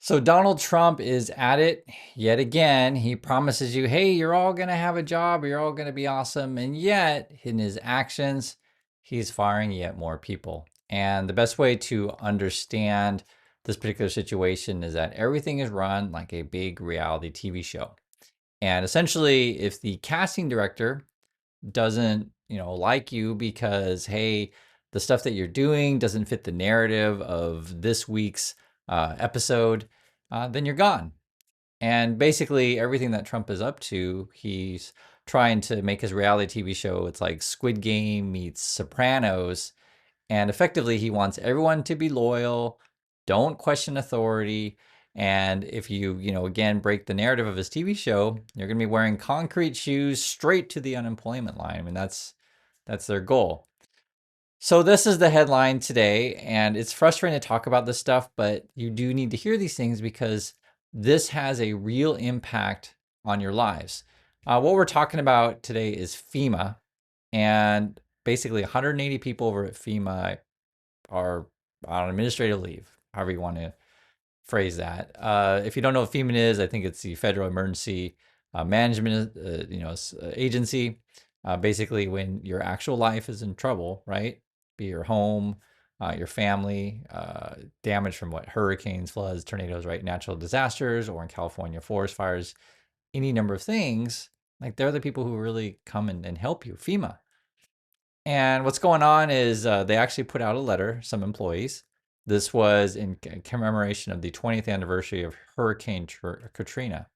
So Donald Trump is at it yet again. He promises you, hey, you're all going to have a job, you're all going to be awesome. And yet, in his actions, he's firing yet more people. And the best way to understand this particular situation is that everything is run like a big reality TV show. And essentially, if the casting director doesn't, like you because, hey, the stuff that you're doing doesn't fit the narrative of this week's episode, then you're gone. And basically, everything that Trump is up to, he's trying to make his reality TV show. It's like Squid Game meets Sopranos. And effectively, he wants everyone to be loyal, don't question authority. And if you, again, break the narrative of his TV show, you're going to be wearing concrete shoes straight to the unemployment line. I mean, that's their goal. So this is the headline today, and it's frustrating to talk about this stuff, but you do need to hear these things because this has a real impact on your lives. What we're talking about today is FEMA, and basically 180 people over at FEMA are on administrative leave, however you want to phrase that. If you don't know what FEMA is, I think it's the Federal Emergency Management, agency. Basically, when your actual life is in trouble, right? Be your home, your family, damage from what hurricanes, floods, tornadoes, right? Natural disasters, or in California, forest fires, any number of things. Like they're the people who really come and help you, FEMA. And what's going on is they actually put out a letter, some employees. This was in commemoration of the 20th anniversary of Hurricane Katrina.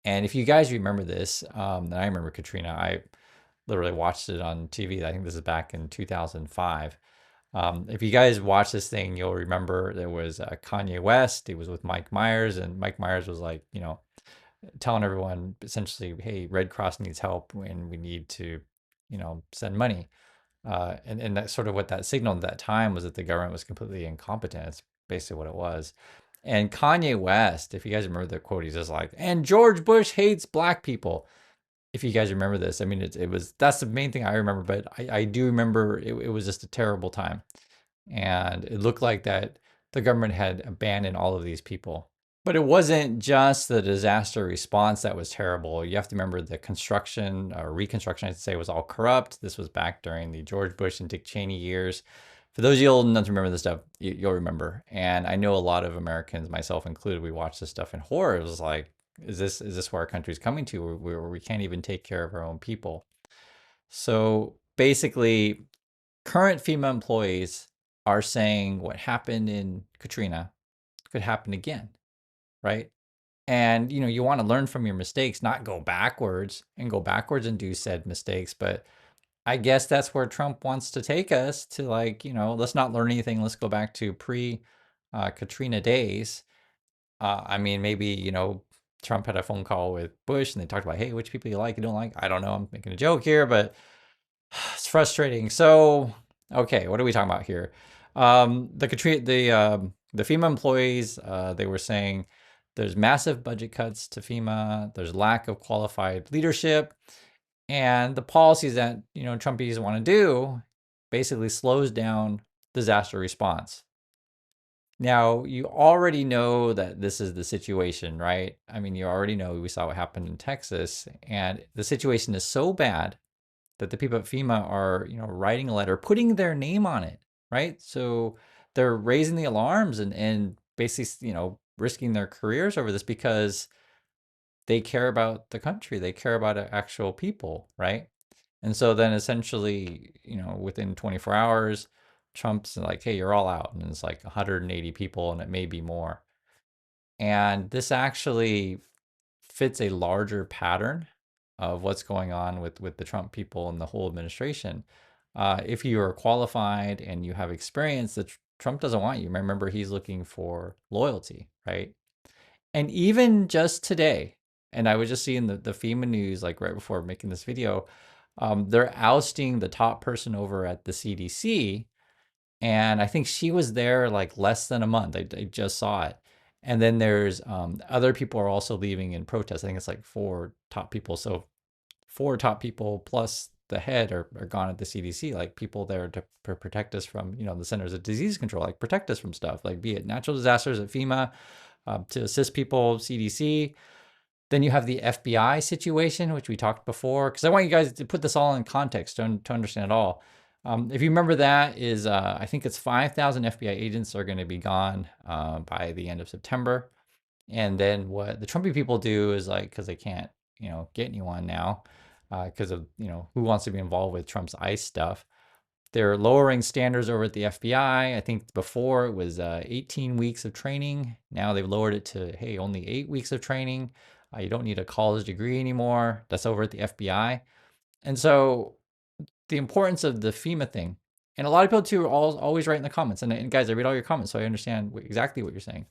And if you guys remember this, and I remember Katrina, I literally watched it on TV. I think this is back in 2005. If you guys watch this thing, you'll remember there was Kanye West. He was with Mike Myers, and Mike Myers was like, telling everyone essentially, hey, Red Cross needs help and we need to, send money. And that's sort of what that signaled at that time was that the government was completely incompetent. It's basically what it was. And Kanye West, if you guys remember the quote, he's just like, and George Bush hates black people. If you guys remember this, I mean, it was, that's the main thing I remember, but I do remember it was just a terrible time. And it looked like that the government had abandoned all of these people. But it wasn't just the disaster response that was terrible. You have to remember the construction or reconstruction, I should say, was all corrupt. This was back during the George Bush and Dick Cheney years. For those of you old enough to remember this stuff, you'll remember. And I know a lot of Americans, myself included, we watched this stuff in horror. It was like, is this where our country's coming to, where we can't even take care of our own people? So basically, current FEMA employees are saying what happened in Katrina could happen again, right? And you want to learn from your mistakes, not go backwards and do said mistakes. But I guess that's where Trump wants to take us to, like, let's not learn anything. Let's go back to pre Katrina days. I mean, maybe, Trump had a phone call with Bush and they talked about, hey, which people you like, you don't like. I don't know. I'm making a joke here, but it's frustrating. So, okay, what are we talking about here? The FEMA employees, they were saying there's massive budget cuts to FEMA. There's lack of qualified leadership, and the policies that Trumpies want to do basically slows down disaster response. Now, you already know that this is the situation, right? I mean, you already know we saw what happened in Texas, and the situation is so bad that the people at FEMA are, writing a letter, putting their name on it, right? So they're raising the alarms and basically, risking their careers over this because they care about the country. They care about actual people, right? And so then essentially, within 24 hours, Trump's like, hey, you're all out. And it's like 180 people, and it may be more. And this actually fits a larger pattern of what's going on with the Trump people and the whole administration. If you are qualified and you have experience, that Trump doesn't want you. Remember, he's looking for loyalty, right? And even just today, and I was just seeing the FEMA news like right before making this video, they're ousting the top person over at the CDC, and I think she was there like less than a month. I just saw it. And then there's other people are also leaving in protest. I think it's like four top people. So four top people plus the head are gone at the CDC, like people there to protect us from, the Centers of Disease Control, like protect us from stuff, like be it natural disasters at FEMA, to assist people, CDC. Then you have the FBI situation, which we talked before, because I want you guys to put this all in context to understand it all. If you remember, that is, I think it's 5,000 FBI agents are going to be gone by the end of September. And then what the Trumpy people do is like, because they can't, get anyone now, because of, who wants to be involved with Trump's ICE stuff. They're lowering standards over at the FBI. I think before it was 18 weeks of training. Now they've lowered it to, hey, only 8 weeks of training. You don't need a college degree anymore. That's over at the FBI. And so the importance of the FEMA thing, and a lot of people too are always write in the comments. And guys, I read all your comments, so I understand exactly what you're saying.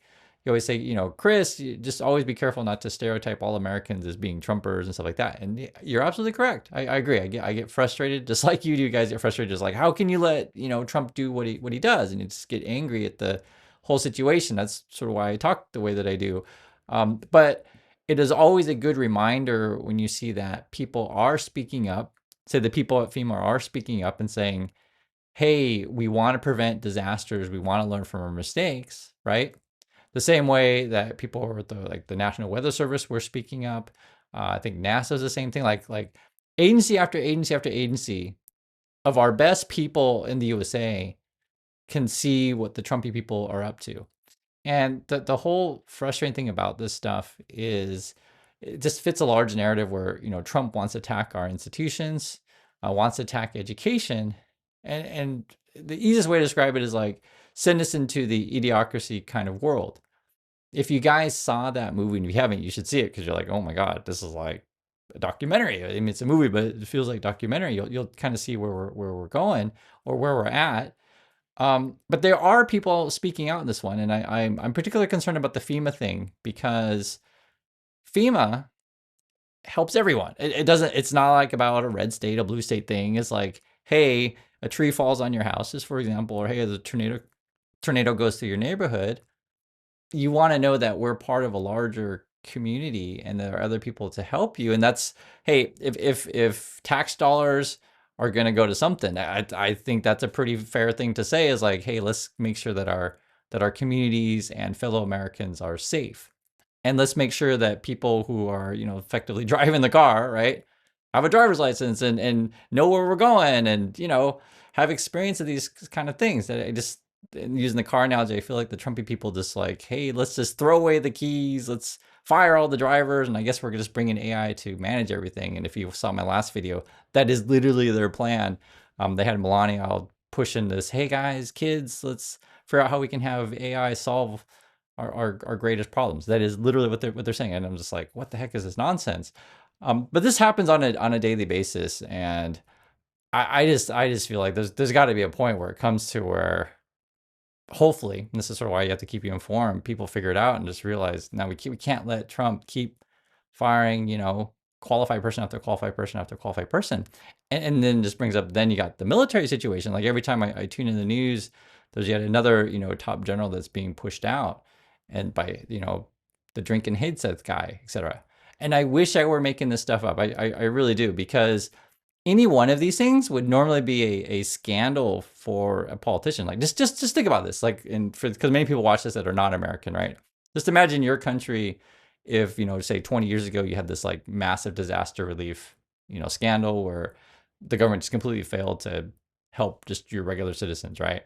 You always say, Chris, you just always be careful not to stereotype all Americans as being Trumpers and stuff like that. And you're absolutely correct. I agree. I get frustrated, just like you do. You guys get frustrated, just like, how can you let Trump do what he does, and you just get angry at the whole situation. That's sort of why I talk the way that I do. But it is always a good reminder when you see that people are speaking up. Say the people at FEMA are speaking up and saying, hey, we want to prevent disasters. We want to learn from our mistakes, right? The same way that people at the National Weather Service were speaking up. I think NASA is the same thing. Like agency after agency after agency of our best people in the USA can see what the Trumpy people are up to. And the whole frustrating thing about this stuff is it just fits a large narrative where, Trump wants to attack our institutions, wants to attack education. And the easiest way to describe it is like, send us into the idiocracy kind of world. If you guys saw that movie, and if you haven't, you should see it, because you're like, oh my God, this is like a documentary. I mean, it's a movie, but it feels like documentary. You'll kind of see where we're going or where we're at. But there are people speaking out in this one, and I'm particularly concerned about the FEMA thing, because FEMA helps everyone. It doesn't. It's not like about a red state, a blue state thing. It's like, hey, a tree falls on your house, just for example, or hey, the tornado goes through your neighborhood. You want to know that we're part of a larger community and there are other people to help you. And that's, hey, if tax dollars are going to go to something, I think that's a pretty fair thing to say, is like, hey, let's make sure that our communities and fellow Americans are safe. And let's make sure that people who are, effectively driving the car, right, have a driver's license and know where we're going, and, have experience of these kind of things. That I just, using the car analogy, I feel like the Trumpy people just like, hey, let's just throw away the keys. Let's fire all the drivers. And I guess we're just bringing AI to manage everything. And if you saw my last video, that is literally their plan. They had Melania all pushing this, hey guys, kids, let's figure out how we can have AI solve our greatest problems. That is literally what they're saying. And I'm just like, what the heck is this nonsense? But this happens on a daily basis. And I just feel like there's got to be a point where it comes to where, hopefully, and this is sort of why you have to keep you informed, people figure it out and just realize, now we can't let Trump keep firing, qualified person after qualified person after qualified person. And then just brings up, then you got the military situation. Like every time I tune in the news, there's yet another, top general that's being pushed out, and by, the drinking headset guy, etc. And I wish I were making this stuff up. I really do, because any one of these things would normally be a scandal for a politician. Like just think about this. Like, because many people watch this that are not American, right? Just imagine your country if, say 20 years ago you had this like massive disaster relief, scandal where the government just completely failed to help just your regular citizens, right?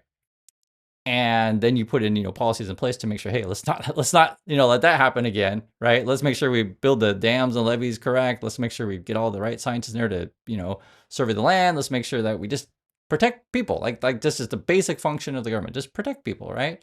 And then you put in, policies in place to make sure, hey, let's not, let that happen again, right? Let's make sure we build the dams and levees correct. Let's make sure we get all the right scientists in there to, survey the land. Let's make sure that we just protect people. Like this is the basic function of the government, just protect people, right?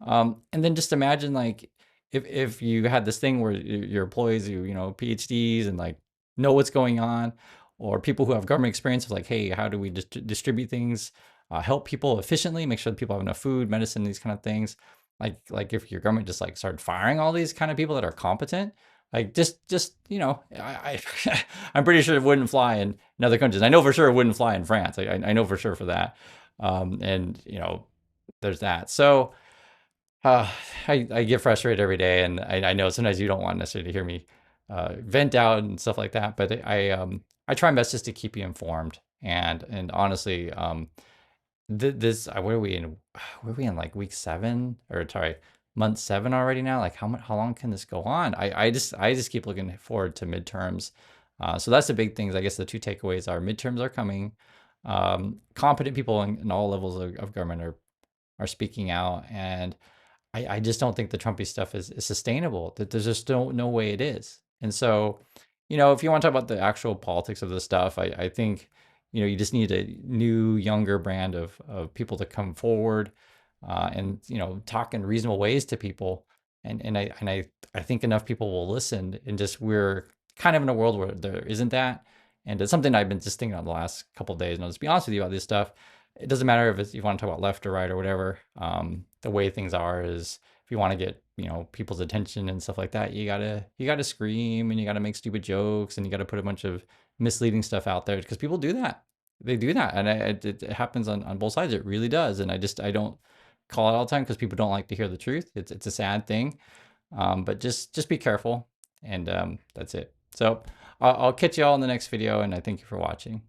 And then just imagine, like, if you had this thing where your employees, PhDs and like know what's going on, or people who have government experience of like, hey, how do we distribute things? Help people efficiently, make sure that people have enough food, medicine, these kind of things. Like if your government just like started firing all these kind of people that are competent, like just I'm pretty sure it wouldn't fly in other countries. I know for sure it wouldn't fly in France. I know for sure for that. And there's that. So I get frustrated every day, and I know sometimes you don't want necessarily to hear me vent out and stuff like that. But I try my best just to keep you informed, and honestly, this where are we in like week 7, or sorry, month 7 already now. Like how long can this go on? I just keep looking forward to midterms. So that's the big things. I guess the two takeaways are midterms are coming. Competent people in all levels of government are speaking out, and I just don't think the Trumpy stuff is sustainable. That there's just no way it is. And so, if you want to talk about the actual politics of this stuff, I think, you just need a new, younger brand of people to come forward, and talk in reasonable ways to people. And I think enough people will listen. And just we're kind of in a world where there isn't that. And it's something I've been just thinking on the last couple of days. And I'll just be honest with you about this stuff. It doesn't matter if you want to talk about left or right or whatever. The way things are is, if you want to get people's attention and stuff like that, you gotta scream, and you gotta make stupid jokes, and you gotta put a bunch of misleading stuff out there, because people do that. They do that, and it happens on both sides. It really does. And I don't call it all the time because people don't like to hear the truth. It's a sad thing. But just be careful, and that's it. So I'll catch you all in the next video, and I thank you for watching.